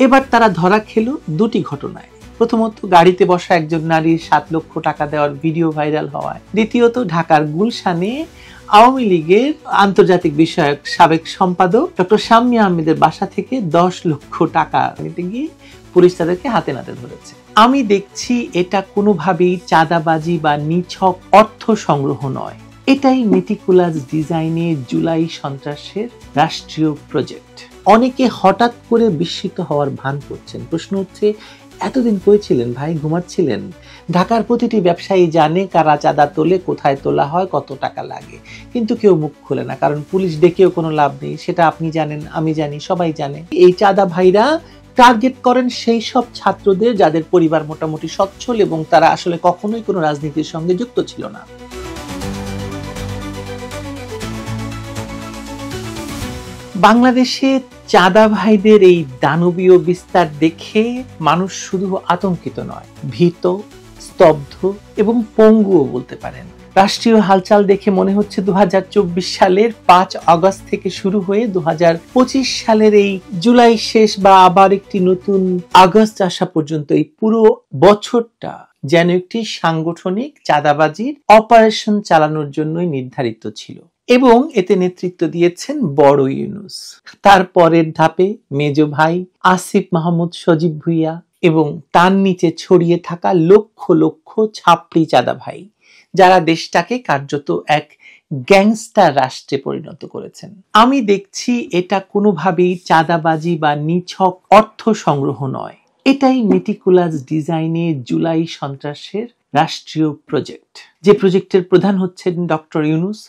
এবার তারা ধরা খেলো দুটি ঘটনায়। প্রথমত, গাড়িতে বসা একজন নারীর 7 লক্ষ টাকা দেওয়ার ভিডিও ভাইরাল হওয়ায়। দ্বিতীয়ত, ঢাকার গুলশানে আওয়ামী লীগের আন্তর্জাতিক বিষয়ক সাবেক সম্পাদক ডক্টর শাম্মী আহমেদের বাসা থেকে 10 লক্ষ টাকা নিতে গিয়ে পুলিশ তাদেরকে হাতে নাতে ধরেছে। আমি দেখছি এটা কোনোভাবেই চাঁদাবাজি বা নিছক অর্থ সংগ্রহ নয়, এটাই মেটিকুলাস ডিজাইনে জুলাই সন্ত্রাসের রাষ্ট্রীয় প্রজেক্ট। অনেকে হঠাৎ করে বিস্মিত হওয়ার ভান করছেন। প্রশ্ন হচ্ছে, এতদিন কই ছিলেন ভাই? ঘুমাচ্ছিলেন? ঢাকার প্রতিটি ব্যবসায়ী জানে কারা চাঁদা তোলে, কোথায় তোলা হয়, কত টাকা লাগে, কিন্তু কেউ মুখ খোলে না, কারণ পুলিশ ডেকেও কোনো লাভ নেই। সেটা আপনি জানেন, আমি জানি, সবাই জানে। এই চাঁদা ভাইরা টার্গেট করেন সেই সব ছাত্রদের যাদের পরিবার মোটামুটি সচ্ছল এবং তারা আসলে কখনোই কোনো রাজনীতির সঙ্গে যুক্ত ছিল না। বাংলাদেশে চাঁদা ভাইদের এই দানবীয় বিস্তার দেখে মানুষ শুধু আতঙ্কিত নয়, ভীত, স্তব্ধ এবং পঙ্গুও বলতে পারেন। রাষ্ট্রীয় হালচাল দেখে মনে হচ্ছে 2024 সালের 5 আগস্ট থেকে শুরু হয়ে 2025 সালের এই জুলাই শেষ বা আবার একটি নতুন আগস্ট আসা পর্যন্ত এই পুরো বছরটা যেন একটি সাংগঠনিক চাঁদাবাজির অপারেশন চালানোর জন্যই নির্ধারিত ছিল। এবং এতে নেতৃত্ব দিয়েছেন বড় ইউনূস, তার পরের ধাপে মেজ ভাই আসিফ মাহমুদ সজীব ভুইয়া এবং তার নিচে ছড়িয়ে থাকা লক্ষ লক্ষ ছাপড়ি চাঁদা ভাই, যারা দেশটাকে কার্যত এক গ্যাংস্টার রাষ্ট্রে পরিণত করেছেন। আমি দেখছি এটা কোনোভাবেই চাঁদাবাজি বা নিছক অর্থ সংগ্রহ নয়, এটাই মেটিকুলাস ডিজাইনে জুলাই সন্ত্রাসের রাষ্ট্রীয় প্রজেক্ট। যে প্রজেক্টের প্রধান হচ্ছেন ডক্টর ইউনূস,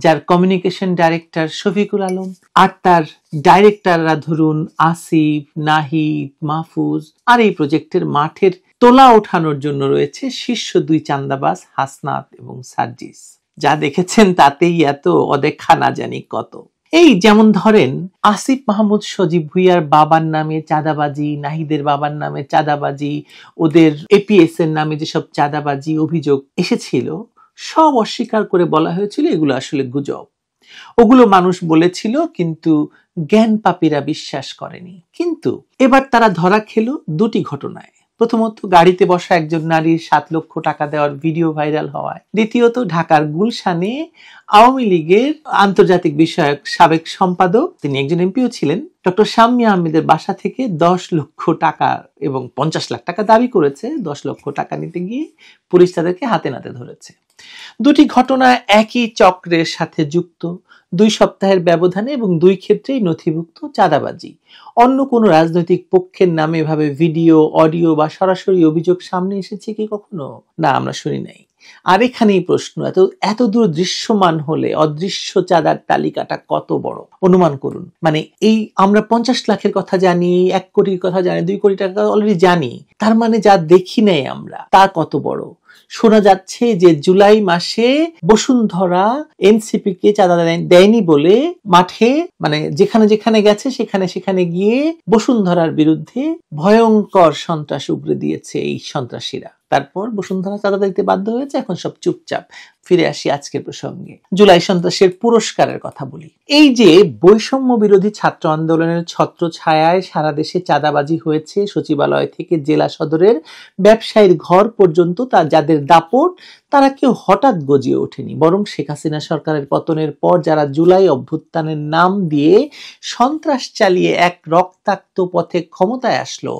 যার কমিউনিকেশন ডাইরেক্টর শফিকুল আলম, আর তার ডাইরেক্টররা ধরুন আসিফ, নাহিদ, মাহফুজ। আর এই প্রজেক্টের মাঠের তোলা ওঠানোর জন্য রয়েছে শীর্ষ 2 চাঁদাবাজ হাসনাত এবং সার্জিস। যা দেখেছেন তাতেই এত অদেখা না জানি কত। এই যেমন ধরেন, আসিফ মাহমুদ সজীব ভুইয়ার বাবার নামে চাঁদাবাজি, নাহিদের বাবার নামে চাঁদাবাজি, ওদের এপিএস এর নামে যেসব চাঁদাবাজি অভিযোগ এসেছিল, সব অস্বীকার করে বলা হয়েছিল এগুলো আসলে গুজব। ওগুলো মানুষ বলেছিল, কিন্তু জ্ঞান পাপীরা বিশ্বাস করেনি। কিন্তু এবার তারা ধরা খেলো দুটি ঘটনায়। প্রথমত, গাড়িতে বসা একজন নারীর 7 লক্ষ টাকা দেওয়ার ভিডিও ভাইরাল হওয়ায়। দ্বিতীয়ত, ঢাকার গুলশানে আওয়ামী লীগের আন্তর্জাতিক বিষয়ক সাবেক সম্পাদক, তিনি একজন এমপিও ছিলেন, ডক্টর শাম্মী আহমেদের বাসা থেকে 10 লক্ষ টাকা এবং 50 লাখ টাকা দাবি করেছে। 10 লক্ষ টাকা নিতে গিয়ে পুলিশ তাদেরকে হাতে নাতে ধরেছে। দুটি ঘটনা একই চক্রের সাথে যুক্ত, 2 সপ্তাহের ব্যবধানে এবং 2 ক্ষেত্রেই নথিভুক্ত চাঁদাবাজি। অন্য কোনো রাজনৈতিক পক্ষের নামে এভাবে ভিডিও, অডিও বা সরাসরি অভিযোগ সামনে এসেছে কি কখনো? না, আমরা শুনি নাই। আর এখানেই প্রশ্ন, এত দূর দৃশ্যমান হলে অদৃশ্য চাঁদার তালিকাটা কত বড় অনুমান করুন। মানে এই আমরা 50 লাখের কথা জানি, 1 কোটির কথা জানি, 2 কোটি টাকা অলরেডি জানি, তার মানে যা দেখি নাই আমরা তা কত বড়। শোনা যাচ্ছে যে জুলাই মাসে বসুন্ধরা এনসিপি কে চাঁদা দেয়নি বলে মাঠে, মানে যেখানে যেখানে গেছে সেখানে সেখানে গিয়ে বসুন্ধরার বিরুদ্ধে ভয়ঙ্কর সন্ত্রাস উগরে দিয়েছে এই সন্ত্রাসীরা। তারপর বসুন্ধরা চাঁদা দিতে বাধ্য হয়েছে, এখন সব চুপচাপ। ফিরে আসি আজকের প্রসঙ্গে, জুলাই সন্ত্রাসের পুরস্কারের কথা বলি। এই যে বৈষম্য বিরোধী ছাত্র আন্দোলনের ছত্র ছায়ায় সারা দেশে চাঁদাবাজি হয়েছে, সচিবালয় থেকে জেলা সদরের ব্যবসায়ীর ঘর পর্যন্ত, তা যাদের দাপট তারা কেউ হঠাৎ গজিয়ে ওঠেনি, বরং শেখ হাসিনা সরকারের পতনের পর যারা জুলাই অভ্যুত্থানের নাম দিয়ে সন্ত্রাস চালিয়ে এক রক্তাক্ত পথে ক্ষমতায় আসলো,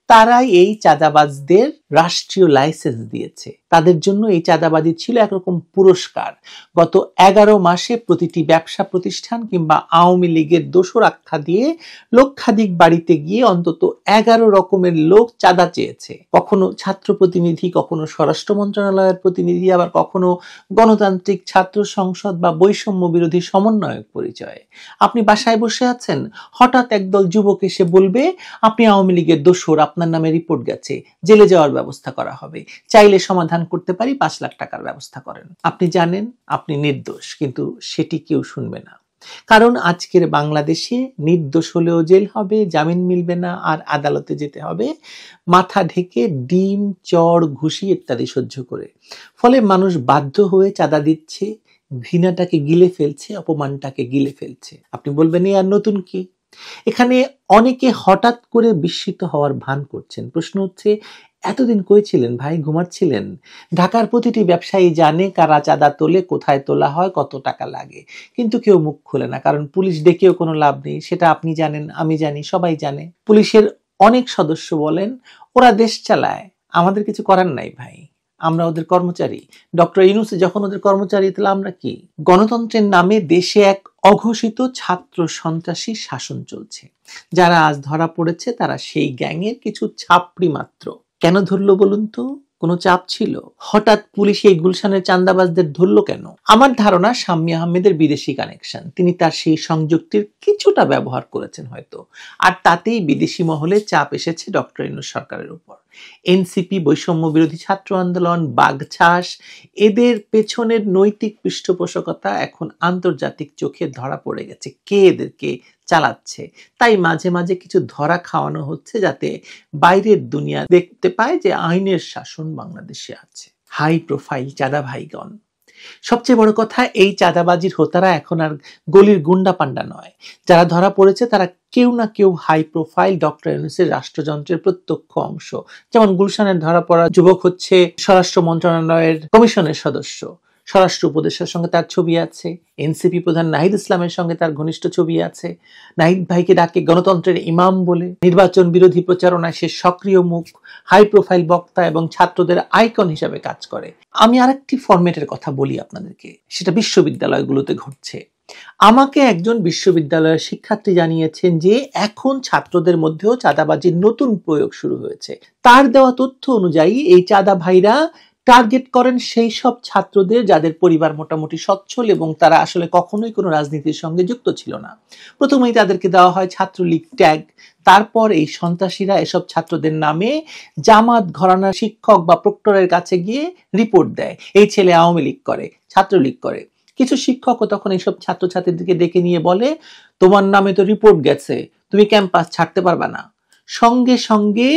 তারাই এই চাঁদাবাজদের রাষ্ট্রীয় লাইসেন্স দিয়েছে। তাদের জন্য এই চাঁদাবাজি ছিল একরকম পুরস্কার। গত 11 মাসে প্রতিটি ব্যবসা প্রতিষ্ঠান কিংবা আওয়ামী লীগের দোসর আখ্যা দিয়ে লক্ষাধিক বাড়িতে গিয়ে অন্তত 11 রকমের লোক চাঁদা চেয়েছে। কখনো ছাত্র প্রতিনিধি, কখনো স্বরাষ্ট্র মন্ত্রণালয়ের প্রতিনিধি, আবার কখনো গণতান্ত্রিক ছাত্র সংসদ বা বৈষম্য বিরোধী সমন্বয়ক পরিচয়ে। আপনি বাসায় বসে আছেন, হঠাৎ একদল যুবক এসে বলবে আপনি আওয়ামী লীগের দোসর, আপনার নামে রিপোর্ট গেছে, জেলে যাওয়ার ব্যবস্থা করা হবে, চাইলে সমাধান করতে পারি, 5 লাখ টাকার ব্যবস্থা করেন। আপনি জানেন আপনি নির্দোষ, কিন্তু সেটি কেউ শুনবে না। কারণ আজকের বাংলাদেশে নির্দোষ হলেও জেল হবে, জামিন মিলবে না, আর আদালতে যেতে হবে মাথা ঢেকে ডিম, চড়, ঘুষি ইত্যাদি সহ্য করে। ফলে মানুষ বাধ্য হয়ে চাঁদা দিচ্ছে, ঘৃণাটাকে গিলে ফেলছে, অপমানটাকে গিলে ফেলছে। আপনি বলবেন এই আর নতুন কি? এখানে অনেকে হঠাৎ করে বিস্মিত হওয়ার ভান করছেন। প্রশ্ন হচ্ছে, এতদিন কই ছিলেন ভাই, ঘুমাচ্ছিলেন? ঢাকার প্রতিটি ব্যবসায়ী জানে কারা চাঁদা তোলে, কোথায় তোলা হয়, কত টাকা লাগে, কিন্তু কেউ মুখ খোলে না, কারণ পুলিশ ডেকেও কোনো লাভ নেই। সেটা আপনি জানেন, আমি জানি, সবাই জানে। পুলিশের অনেক সদস্য বলেন ওরা দেশ চালায়, আমাদের কিছু করার নাই ভাই, আমরা ওদের কর্মচারী। ডক্টর ইউনূস যখন ওদের কর্মচারী, তাহলে আমরা কি? গণতন্ত্রের নামে দেশে এক অঘোষিত ছাত্র সন্ত্রাসী শাসন চলছে। যারা আজ ধরা পড়েছে তারা সেই গ্যাংয়ের কিছু ছাপড়ি মাত্র। কেন ধরলো বলুন তো? কোনো চাপ ছিল? হঠাৎ পুলিশ এই গুলশানের চাঁদাবাজদের ধরলো কেন? আমার ধারণা শাম্মী আহমেদের বিদেশি কানেকশন, তিনি তার সেই সংযুক্তির কিছুটা ব্যবহার করেছেন হয়তো, আর তাতেই বিদেশি মহলে চাপ এসেছে ডক্টর ইউনূস সরকারের উপর। এনসিপি, বৈষম্য বিরোধী ছাত্র আন্দোলন, বাগছাস, এদের পেছনের নৈতিক পৃষ্ঠপোষকতা এখন আন্তর্জাতিক চোখে ধরা পড়ে গেছে, কে এদেরকে চালাচ্ছে। তাই মাঝে মাঝে কিছু ধরা খাওয়ানো হচ্ছে, যাতে বাইরের দুনিয়া দেখতে পায় যে আইনের শাসন বাংলাদেশে আছে। হাই প্রোফাইল চাঁদা ভাইগণ। সবচেয়ে বড় কথা, এই চাঁদাবাজির হোতারা এখন আর গলির গুন্ডা পান্ডা নয়। যারা ধরা পড়েছে তারা কেউ না কেউ হাই প্রোফাইল ডক্টর ইউনূসের রাষ্ট্রযন্ত্রের প্রত্যক্ষ অংশ। যেমন গুলশানের ধরা পড়া যুবক হচ্ছে স্বরাষ্ট্র মন্ত্রণালয়ের কমিশনের সদস্য, স্বরাষ্ট্র উপদেষ্টার সঙ্গে তার ছবি আছে, এনসিপি প্রধান নাহিদ ইসলামের সঙ্গে তার ঘনিষ্ঠ ছবি আছে। নাহিদ ভাইকে ডাকে গণতন্ত্রের ইমাম বলে, নির্বাচন বিরোধী প্রচারণায় সে সক্রিয় মুখ, হাই প্রোফাইল বক্তা এবং ছাত্রদের আইকন হিসাবে কাজ করে। আমি আরেকটি ফরম্যাটের কথা বলি আপনাদেরকে, সেটা বিশ্ববিদ্যালয়গুলোতে ঘটছে। আমাকে একজন বিশ্ববিদ্যালয়ের শিক্ষার্থী জানিয়েছেন যে এখন ছাত্রদের মধ্যেও চাঁদাবাজির নতুন প্রয়োগ শুরু হয়েছে। তার দেওয়া তথ্য অনুযায়ী এই চাঁদা ভাইরা টার্গেট করেন সেই সব ছাত্রদের যাদের পরিবার মোটামুটি সচ্ছল এবং তারা আসলে কখনোই কোনো রাজনীতির সঙ্গে যুক্ত ছিল না। প্রথমেই তাদেরকে দেওয়া হয় ছাত্রলীগ ট্যাগ, তারপর এই সন্ত্রাসীরা এসব ছাত্রদের নামে জামাত ঘরানার শিক্ষক বা প্রক্টরের কাছে গিয়ে রিপোর্ট দেয়, এই ছেলে আওয়ামী লীগ করে, ছাত্রলীগ করে। কিছু শিক্ষকও তখন এইসব ছাত্রছাত্রীদেরকে ডেকে নিয়ে বলে, তোমার নামে তো রিপোর্ট গেছে, তুমি ক্যাম্পাস ছাড়তে পারবা না। সঙ্গে সঙ্গে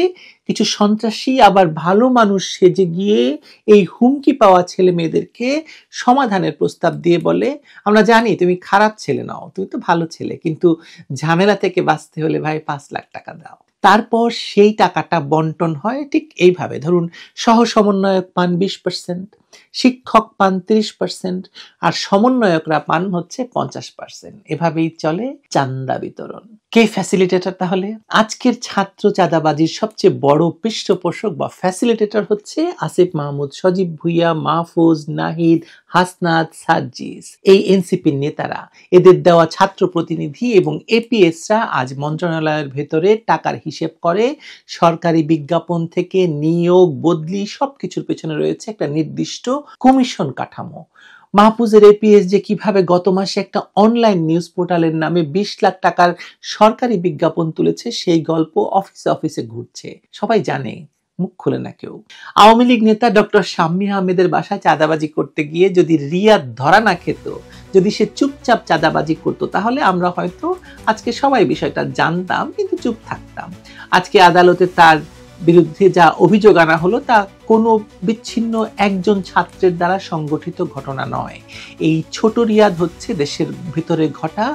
কিছু সন্ত্রাসী আবার ভালো মানুষ সেজে গিয়ে এই হুমকি পাওয়া ছেলে মেয়েদেরকে সমাধানের প্রস্তাব দিয়ে বলে, আমরা জানি তুমি খারাপ ছেলে নাও, তুমি তো ভালো ছেলে, কিন্তু ঝামেলা থেকে বাঁচতে হলে ভাই 5 লাখ টাকা দাও। তারপর সেই টাকাটা বন্টন হয় ঠিক এইভাবে, ধরুন সহ সমন্বয়ক পান 20%, শিক্ষক পান 30%, আর সমন্বয়করা পান হচ্ছে 50%। এভাবেই চলে চাঁদা বিতরণ। কে ফ্যাসিলিটেটর তাহলে? আজকের ছাত্র চাঁদাবাজির সবচেয়ে বড় পৃষ্ঠপোষক বা ফ্যাসিলিটেটর হচ্ছে আসিফ মাহমুদ, সজীব ভুইয়া, মাহফুজ, নাহিদ, হাসনাত, সার্জিস, এই এনসিপির নেতারা। এদের দেওয়া ছাত্র প্রতিনিধি এবং এপিএসরা আজ মন্ত্রণালয়ের ভেতরে টাকার হিসেব করে। সরকারি বিজ্ঞাপন থেকে নিয়োগ, বদলি, সবকিছুর পেছনে রয়েছে একটা নির্দিষ্ট কমিশন কাঠামো। মাহফুজের এপিএস যে কিভাবে গত মাসে একটা অনলাইন নিউজ পোর্টালের নামে 20 লাখ টাকার সরকারি বিজ্ঞাপন তুলেছে, সেই গল্প অফিসে অফিসে ঘুরছে, সবাই জানে, মুখ খুলে না কেউ। আওয়ামী লীগ নেতা ডক্টর শাম্মী আহমেদের বাসায় চাঁদাবাজি করতে গিয়ে যদি রিয়াদ ধরা না খেত, যদি সে চুপচাপ চাঁদাবাজি করতো, তাহলে আমরা হয়তো আজকে সবাই বিষয়টা জানতাম কিন্তু চুপ থাকতাম। আজকে আদালতে তার বিরুদ্ধে যা অভিযোগ আনা হলো তা কোনো বিচ্ছিন্ন একজন ছাত্রের দ্বারা সংগঠিত ঘটনা নয়। এই ছোট রিয়াদ হচ্ছে দেশের ভিতরে ঘটা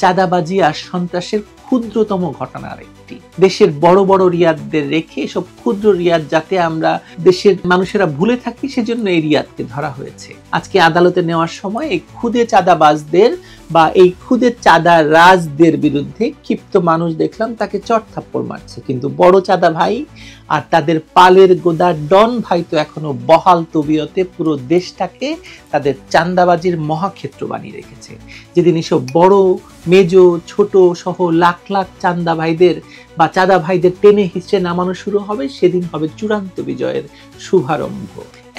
চাঁদাবাজি আর সন্ত্রাসের ক্ষুদ্রতম ঘটনার একটি। দেশের বড় বড় রিয়াদদের রেখে সব ক্ষুদ্র রিয়াদ যাতে আমরা দেশের মানুষেরা ভুলে থাকি, সেজন্য এই রিয়াদকে ধরা হয়েছে। আজকে আদালতে নেওয়ার সময় এই খুদে চাঁদাবাজদের বা এই খুদে চাঁদা রাজদের বিরুদ্ধে ক্ষিপ্ত মানুষ দেখলাম তাকে চট থাপ্পড় মারছে, কিন্তু বড় চাঁদা ভাই আর তাদের পালের গোদা ডন ভাই তো এখনো বহাল তবিয়তে পুরো দেশটাকে তাদের চাঁদাবাজির মহাক্ষেত্র বানিয়ে রেখেছে। যেদিন এসব বড় মেজো ছোট সহ লাখ লাখ চাঁদা ভাইদের বা চাঁদা ভাইদের টেনে হিচড়ে নামানো শুরু হবে, সেদিন হবে চূড়ান্ত বিজয়ের শুভারম্ভ।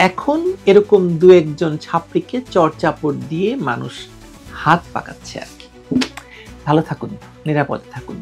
এখন এরকম দু একজন ছাপড়িকে চড়চাপড় দিয়ে মানুষ হাত পাকাচ্ছে আর কি। ভালো থাকুন, নিরাপদে থাকুন।